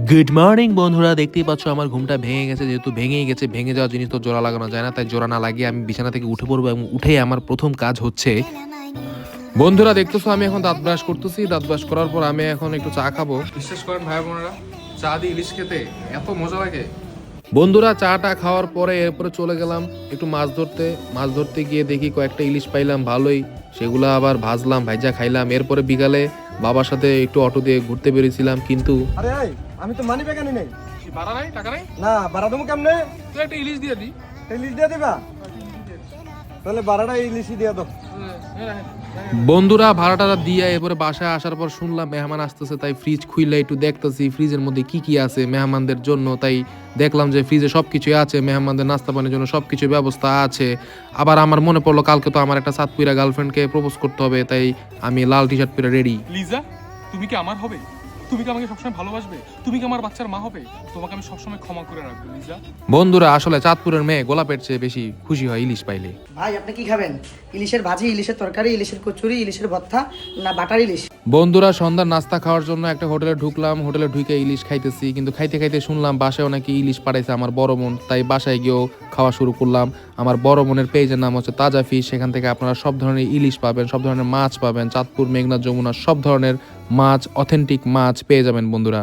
Good morning বন্ধুরা, দেখতেই পাচ্ছ আমার ঘুমটা ভেঙে গেছে। যেহেতু ভেঙেই গেছে, ভেঙে যাওয়া জিনিস তো জোড়া লাগানো যায় না, তাই জোড়া না লাগিয়ে আমি বিছানা থেকে উঠে পড়বো এবং উঠেই আমার প্রথম কাজ হচ্ছে, বন্ধুরা দেখতেছো আমি এখন দাঁত ব্রাশ করতেছি। দাঁত ব্রাশ করার পর আমি এখন একটু চা খাবো। বিশ্বাস করেন ভাই বোনেরা, চা দিয়ে ইলিশ খেতে এত মজা লাগে। বন্ধুরা চাটা খাওয়ার পরে এরপরে চলে গেলাম একটু মাছ ধরতে। মাছ ধরতে গিয়ে দেখি কয়েকটা ইলিশ পাইলাম ভালোই, সেগুলো আবার ভাজলাম, ভাইজা খাইলাম। এরপরে বিকালে বাবার সাথে একটু অটো দিয়ে ঘুরতে বেরিয়েছিলাম, কিন্তু আরে এই, আমি তো মানি ব্যাগ আনি নাই। কি ভাড়া নাই, টাকা নাই? না, ভাড়া দেবো কেমনে? তুই একটা ইলিশ দিয়ে দি। ইলিশ দিয়ে দিবা? তাহলে ভাড়াটা ইলিশই দিয়ে দাও। বন্ধুরা ভাড়াটা দিয়ে এরপরে বাসায় আসার পর শুনলাম মেহমান আসতেছে, তাই ফ্রিজ খুইলে একটু দেখতেছি ফ্রিজের মধ্যে কি কি আছে মেহমানদের জন্য। তাই দেখলাম যে ফ্রিজে সবকিছুই আছে, মেহমানদের নাস্তা পানির জন্য সবকিছু ব্যবস্থা আছে। আবার আমার মনে পড়লো কালকে তো আমার একটা সাতপুরা গার্লফ্রেন্ডকে প্রপোজ করতে হবে, তাই আমি লাল টি শার্ট পরে রেডি। লিজা, তুমি কি আমার হবে? তুমি কি আমাকে সবসময় ভালোবাসবে? তুমি কি আমার বাচ্চার মা হবে? তোমাকে আমি সবসময় ক্ষমা করে রাখবো লিজা। বন্ধুরা আসলে চাঁদপুরের মেয়ে গোলাপের চেয়ে বেশি খুশি হয় ইলিশ পাইলে। ভাই আপনি কি খাবেন? ইলিশের ভাজি, ইলিশের তরকারি, ইলিশের কচুরি, ইলিশের ভর্তা, না বাটার ইলিশ? বন্ধুরা সন্ধ্যার নাস্তা খাওয়ার জন্য একটা হোটেলে ঢুকলাম। হোটেলে ঢুকে ইলিশ খাইতেছি, কিন্তু খাইতে খাইতে শুনলাম বাসায় নাকি ইলিশ পাঠাইছে আমার বড় বোন। তাই বাসায় গিয়েও খাওয়া শুরু করলাম। আমার বড় বোনের পেজের নাম হচ্ছে তাজা ফিশ, সেখান থেকে আপনারা সব ধরনের ইলিশ পাবেন, সব ধরনের মাছ পাবেন। চাঁদপুর, মেঘনা, যমুনা সব ধরনের মাছ, অথেন্টিক মাছ পেয়ে যাবেন বন্ধুরা।